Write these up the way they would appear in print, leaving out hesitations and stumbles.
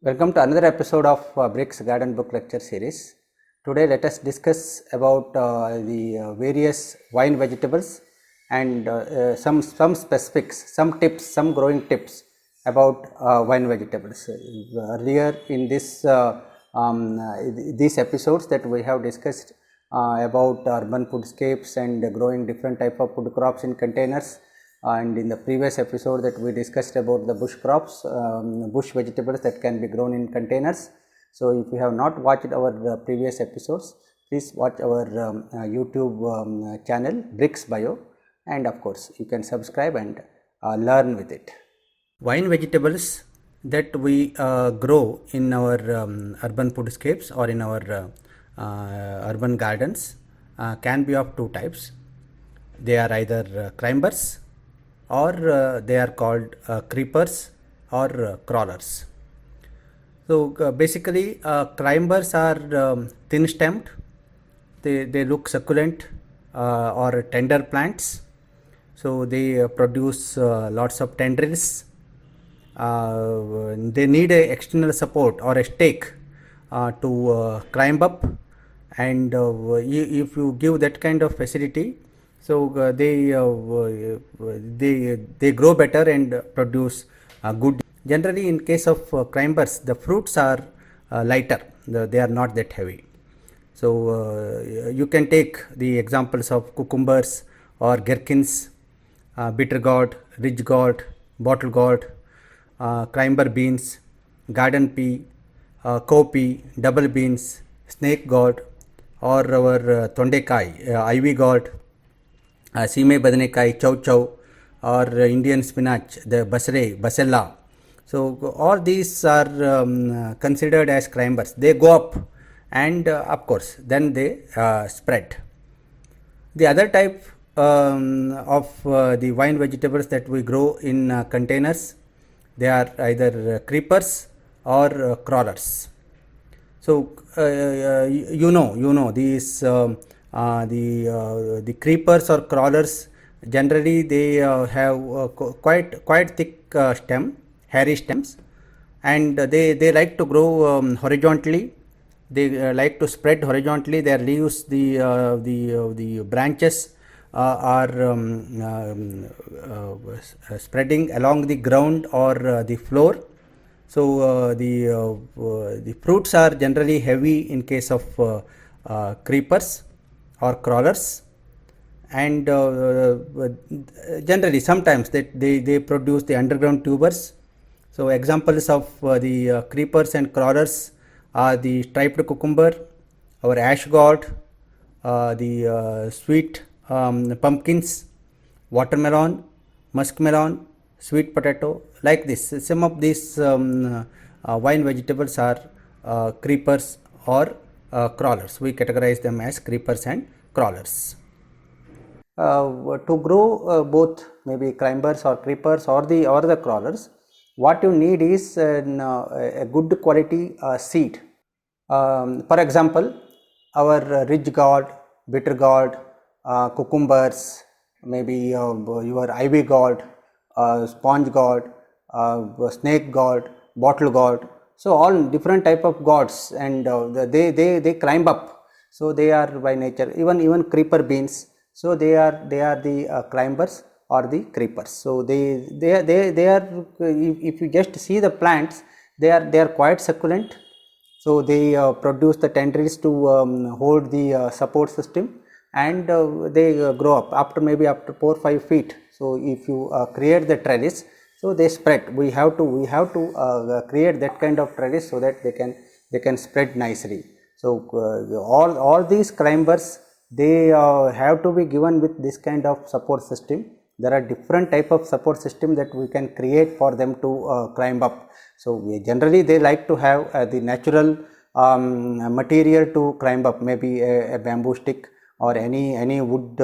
Welcome to another episode of Bricks Garden Book Lecture Series. Today let us discuss about the various vine vegetables and some specifics, some tips, some growing tips about vine vegetables. Earlier in these episodes that we have discussed about urban foodscapes and growing different type of food crops in containers. And in the previous episode that we discussed about the bush crops, bush vegetables that can be grown in containers. So if you have not watched our previous episodes, please watch our YouTube channel Bricks Bio, and of course you can subscribe and learn with it. Vine vegetables that we grow in our urban foodscapes or in our urban gardens can be of two types. They are either climbers or they are called creepers or crawlers. So basically climbers are thin stemmed, they look succulent or tender plants, so they produce lots of tendrils. They need a external support or a stake to climb up, and if you give that kind of facility, so they grow better and produce good. Generally in case of climbers, the fruits are lighter, they are not that heavy. So you can take the examples of cucumbers or gherkins, bitter gourd, ridge gourd, bottle gourd, climber beans, garden pea, cowpea, double beans, snake gourd, or our tondekai, ivy gourd, seeme badanekai, chow chow, or Indian spinach, the basella. So all these are considered as climbers. They go up, and of course then they spread. The other type of the vine vegetables that we grow in containers, they are either creepers or crawlers. So you know these the creepers or crawlers, generally they have quite thick stem, hairy stems, and they like to grow horizontally. They like to spread horizontally. Their leaves, the branches are spreading along the ground or the floor. So the fruits are generally heavy in case of creepers or crawlers, and generally sometimes they produce the underground tubers. So examples of the creepers and crawlers are the striped cucumber, our ash gourd, the sweet pumpkins, watermelon, muskmelon, sweet potato, like this. Some of these vine vegetables are creepers or crawlers. We categorize them as creepers and crawlers. To grow both maybe climbers or creepers or the crawlers, what you need is a good quality seed. For example, our ridge gourd, bitter gourd, cucumbers, maybe your ivy gourd, sponge gourd, snake gourd, bottle gourd. So all different type of gourds, and they climb up. So they are by nature, even creeper beans. So they are the climbers or the creepers. So they are, if you just see the plants, they are quite succulent. So they produce the tendrils to hold the support system, and they grow up after 4 or 5 feet. So if you create the trellis, so they spread. We have to create that kind of trellis so that they can spread nicely. So all these climbers, they have to be given with this kind of support system. There are different type of support system that we can create for them to climb up. So generally they like to have the natural material to climb up, maybe a bamboo stick or any wood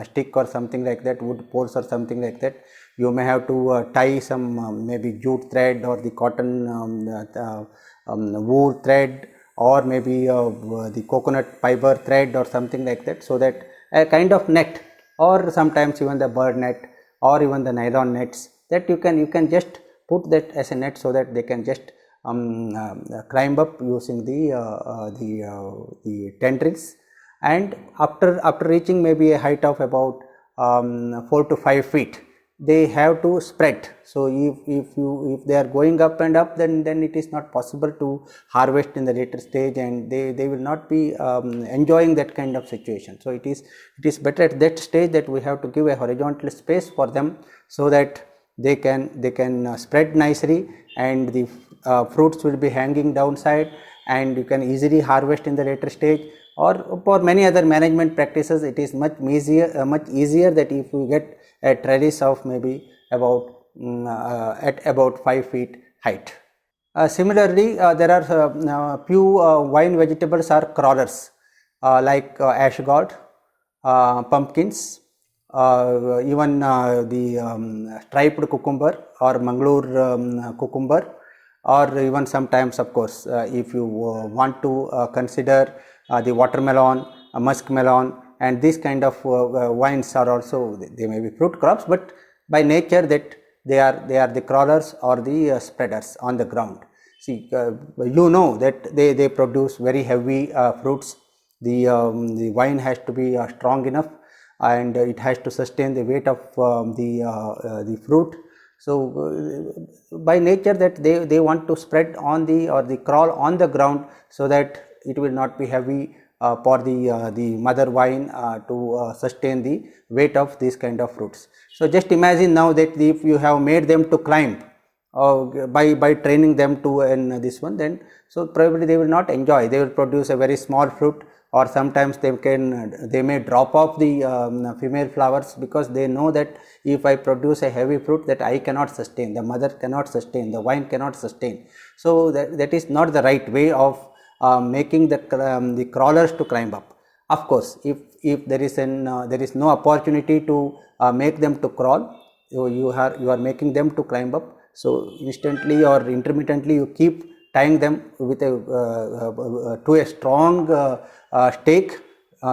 stick or something like that, wood poles or something like that. You may have to tie some maybe jute thread or the cotton wool thread, or maybe the coconut fiber thread or something like that, so that a kind of net, or sometimes even the bird net or even the nylon nets, that you can just put that as a net so that they can just climb up using the tendrils, and after reaching maybe a height of about 4 to 5 feet, they have to spread. So if they are going up and up, then it is not possible to harvest in the later stage, and they will not be enjoying that kind of situation. So it is better at that stage that we have to give a horizontal space for them, so that they can spread nicely, and the fruits will be hanging downside, and you can easily harvest in the later stage. Or for many other management practices, it is much easier that if we get a trellis of maybe about at about 5 feet height. Similarly, there are few vine vegetables are crawlers, like ash gourd, pumpkins, even the striped cucumber or Mangalore cucumber, or even sometimes, of course, if you want to consider the watermelon, muskmelon, and these kind of vines are also, they may be fruit crops, but by nature that they are the crawlers or the spreaders on the ground. See, that they produce very heavy fruits. The vine has to be strong enough, and it has to sustain the weight of the fruit. So by nature that they want to spread on the crawl on the ground, so that it will not be heavy for the mother vine to sustain the weight of these kind of fruits. So just imagine now that if you have made them to climb by training them to this one, then so probably they will not enjoy. They will produce a very small fruit, or sometimes they may drop off the female flowers, because they know that if I produce a heavy fruit, that I cannot sustain, the mother cannot sustain, the vine cannot sustain. So that is not the right way of making the crawlers to climb up. Of course, if there is no opportunity to make them to crawl, you are making them to climb up. So instantly or intermittently you keep tying them with to a strong stake,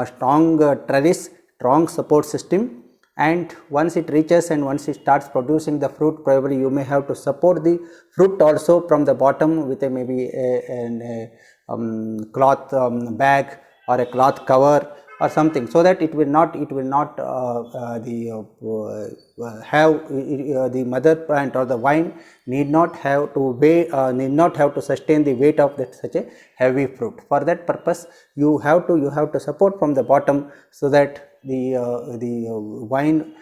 strong trellis, strong support system, and once it reaches and once it starts producing the fruit, probably you may have to support the fruit also from the bottom with maybe a cloth bag or a cloth cover or something, so that it will not the mother plant or the vine need not have to sustain the weight of such a heavy fruit. For that purpose, you have to support from the bottom, so that the vine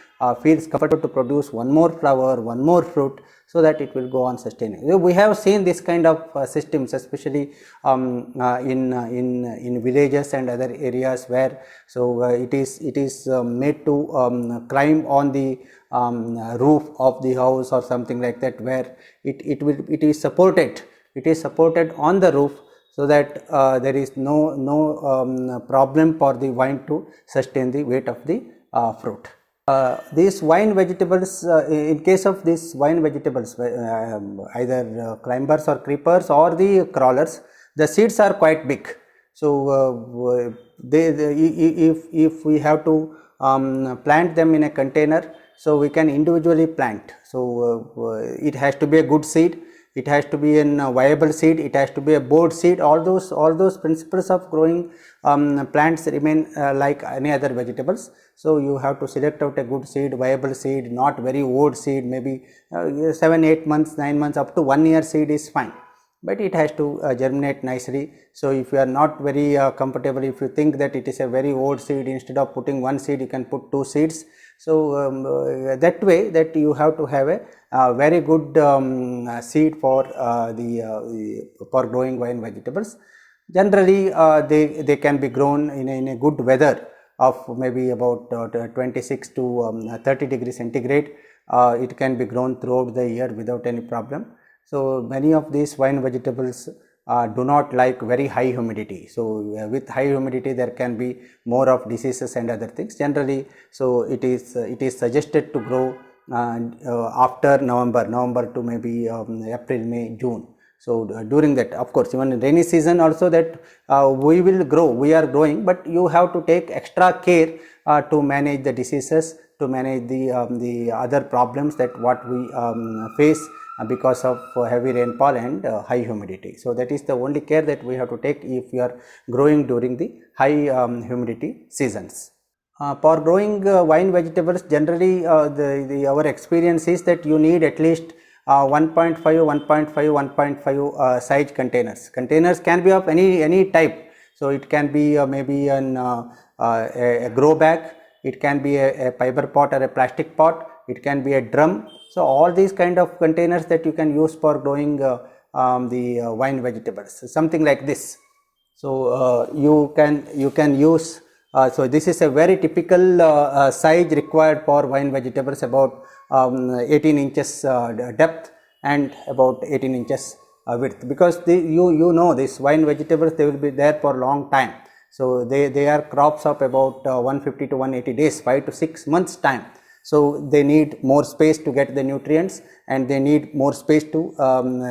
feels comfortable to produce one more flower, one more fruit, so that it will go on sustaining. We have seen this kind of systems, especially in villages and other areas where it is made to climb on the roof of the house or something like that, where it is supported on the roof, so that there is no problem for the vine to sustain the weight of the fruit. These vine vegetables, in case of these vine vegetables, either climbers or creepers or the crawlers, the seeds are quite big. So if we have to plant them in a container, so we can individually plant. So it has to be a good seed, it has to be a viable seed, it has to be a board seed. All those principles of growing plants remain like any other vegetables. So you have to select out a good seed, viable seed, not very old seed, maybe 7, 8 months, 9 months, up to 1 year seed is fine, but it has to germinate nicely. So if you are not very comfortable, if you think that it is a very old seed, instead of putting one seed you can put 2 seeds. So that way that you have to have a very good seed for for growing vine vegetables. Generally they can be grown in a good weather of maybe about 26 to 30 degrees centigrade. It can be grown throughout the year without any problem. So many of these vine vegetables do not like very high humidity. So with high humidity there can be more of diseases and other things. Generally, so it is suggested to grow after November to maybe April, May, June. So during that, of course, even in rainy season also, that we are growing, but you have to take extra care to manage the diseases, to manage the other problems that what we face because of heavy rainfall and high humidity. So that is the only care that we have to take if we are growing during the high humidity seasons. For growing vine vegetables, generally our experience is that you need at least 1.5, 1.5 size containers. Containers can be of any type. So it can be maybe a grow bag, it can be a fiber pot or a plastic pot, it can be a drum. So all these kind of containers that you can use for growing the vine vegetables, something like this. So you can use. So this is a very typical size required for vine vegetables, about 18 inches depth and about 18 inches width, because you know these vine vegetables, they will be there for long time. So they are crops of about 150 to 180 days, 5 to 6 months time. So they need more space to get the nutrients, and they need more space to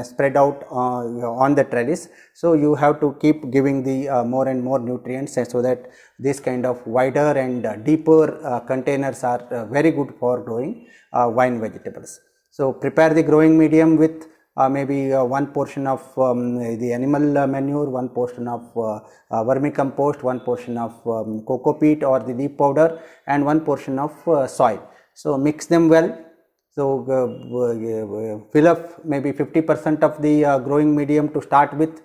spread out on the trellis. So you have to keep giving the more and more nutrients, and so that this kind of wider and deeper containers are very good for growing vine vegetables. So prepare the growing medium with maybe one portion of the animal manure, one portion of vermicompost, one portion of coco peat or the leaf powder, and one portion of soil. So mix them well. So fill up maybe 50% of the growing medium to start with.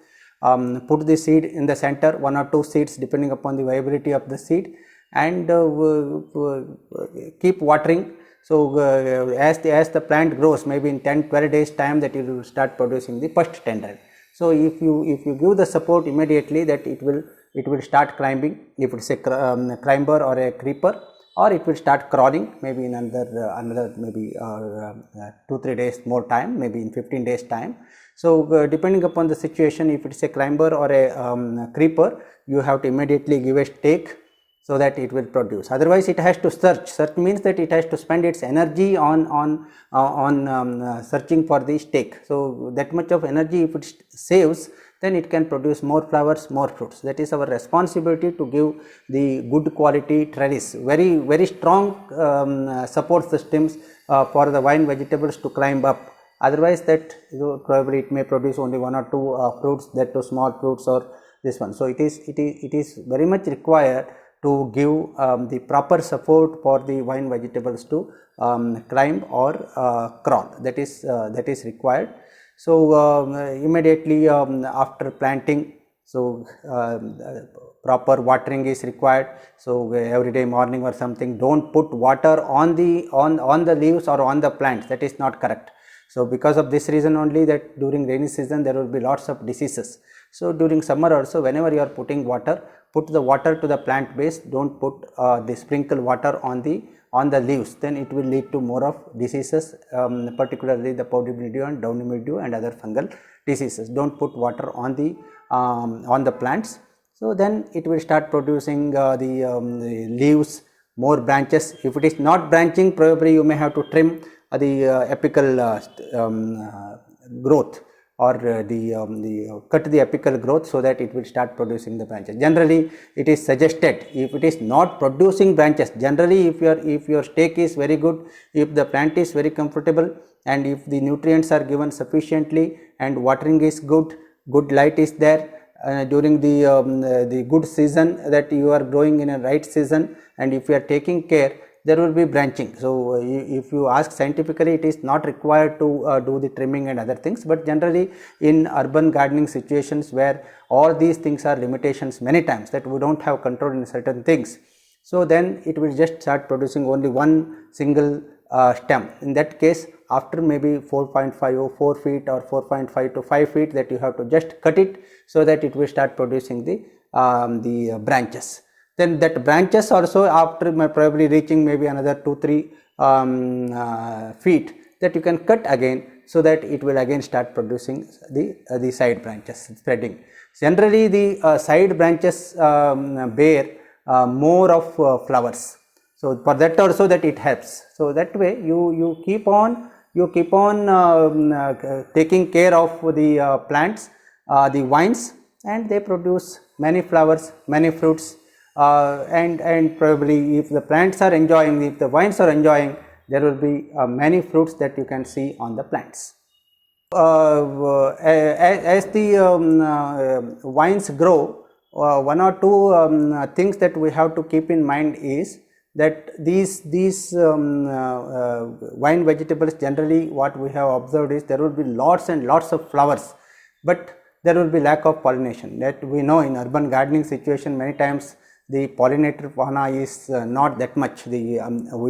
Put the seed in the center, 1 or 2 seeds depending upon the viability of the seed, and keep watering. So as the plant grows, maybe in 10-12 days time, that it will start producing the first tendril. So if you give the support immediately, that it will start climbing, if it's a climber or a creeper, or it will start crawling maybe in another maybe 2-3 days more time, maybe in 15 days time. So depending upon the situation, if it's a climber or a creeper, you have to immediately give a stake so that it will produce. Otherwise it has to search. Search means that it has to spend its energy on searching for the stake. So that much of energy if it saves, then it can produce more flowers, more fruits. That is our responsibility, to give the good quality trellis, very strong support systems for the vine vegetables to climb up. Otherwise that probably it may produce only 1 or 2 fruits, that too small fruits or this one. So it is very much required to give the proper support for the vine vegetables to climb or crawl. That is required. So immediately after planting, so proper watering is required. So every day morning or something, don't put water on the leaves or on the plants. That is not correct. So because of this reason only, that during rainy season there will be lots of diseases. So during summer also, whenever you are putting water, put the water to the plant base. Don't put the sprinkle water on the leaves, then it will lead to more of diseases, particularly the powdery mildew and downy mildew and other fungal diseases. Don't put water on the plants. So then it will start producing the leaves, more branches. If it is not branching, probably you may have to trim the apical growth, or cut the apical growth, so that it will start producing the branches. Generally it is suggested, if it is not producing branches, generally if your stake is very good, if the plant is very comfortable, and if the nutrients are given sufficiently, and watering is good light is there during the good season, that you are growing in a right season, and if you are taking care, there will be branching. So if you ask scientifically, it is not required to do the trimming and other things, but generally in urban gardening situations where all these things are limitations many times, that we don't have control in certain things, so then it will just start producing only one single stem. In that case, after maybe 4.5 or 4 feet or 4.5 to 5 feet, that you have to just cut it, so that it will start producing the branches. Then that branches also, after probably reaching maybe another 2-3 feet, that you can cut again, so that it will again start producing the side branches, spreading. Generally the side branches bear more of flowers. So for that also, that it helps. So that way you keep on taking care of the plants, the vines, and they produce many flowers, many fruits. And probably if the plants are enjoying, if the vines are enjoying, there will be many fruits that you can see on the plants. As the vines grow, one or two things that we have to keep in mind is that these vine vegetables, generally what we have observed is there will be lots and lots of flowers, but there will be lack of pollination. That we know in urban gardening situation, many times the pollinator fauna is not that much. We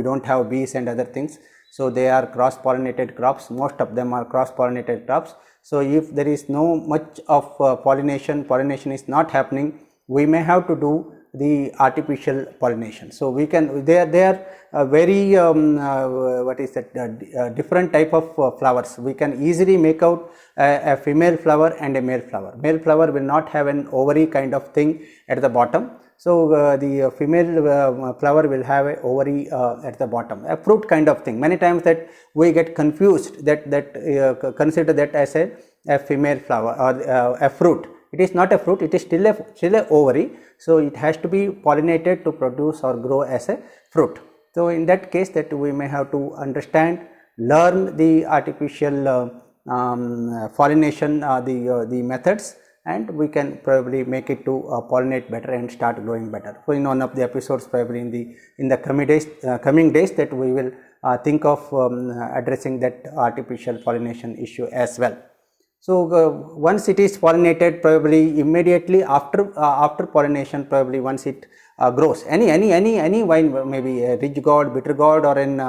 don't have bees and other things. So they are cross pollinated crops. Most of them are cross pollinated crops. So if there is no much of pollination is not happening, we may have to do the artificial pollination. So we can, they are very what is that, different type of flowers. We can easily make out a female flower and a male flower. Male flower will not have an ovary kind of thing at the bottom. So the female flower will have a ovary at the bottom, a fruit kind of thing. Many times that we get confused, that consider that as a female flower or a fruit. It is not a fruit, it is still a ovary. So it has to be pollinated to produce or grow as a fruit. So in that case, that we may have to understand, learn the artificial pollination, the methods, and we can probably make it to pollinate better and start growing better. So in one of the episodes, probably in the coming days, that we will think of addressing that artificial pollination issue as well. So once it is pollinated, probably immediately after pollination, probably once it grows, any vine, maybe a ridge gourd, bitter gourd, or an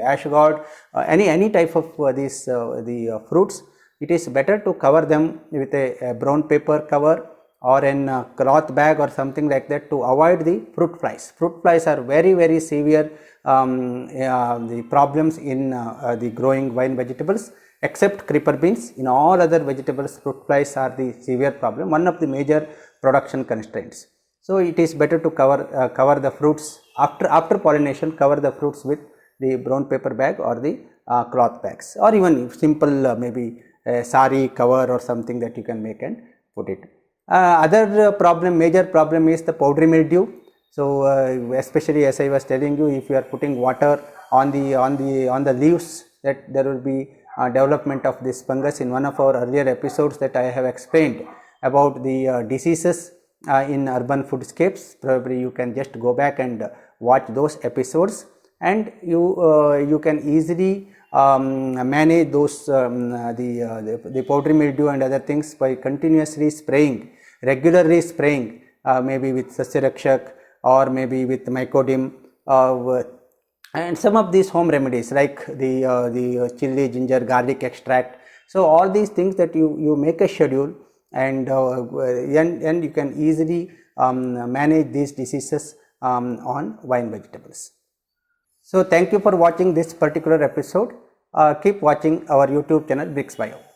ash gourd, any type of these the fruits, it is better to cover them with a brown paper cover or a cloth bag or something like that, to avoid the fruit flies. Fruit flies are very severe the problems in the growing vine vegetables. Except creeper beans, in all other vegetables, fruit flies are the severe problem, one of the major production constraints. So it is better to cover the fruits after pollination. Cover the fruits with the brown paper bag or the cloth bags, or even simple maybe a sari cover or something that you can make and put it. Other major problem is the powdery mildew. So especially, as I was telling you, if you are putting water on the leaves, that there will be development of this fungus. In one of our earlier episodes, that I have explained about the diseases in urban foodscapes. Probably you can just go back and watch those episodes, and you can easily manage those the powdery mildew and other things by continuously spraying, regularly spraying, maybe with Sasya Rakshak or maybe with Mycodim, and some of these home remedies like the chili, ginger, garlic extract. So all these things that you make a schedule, and you can easily manage these diseases on vine vegetables. So thank you for watching this particular episode. Keep watching our YouTube channel, Brix Bio.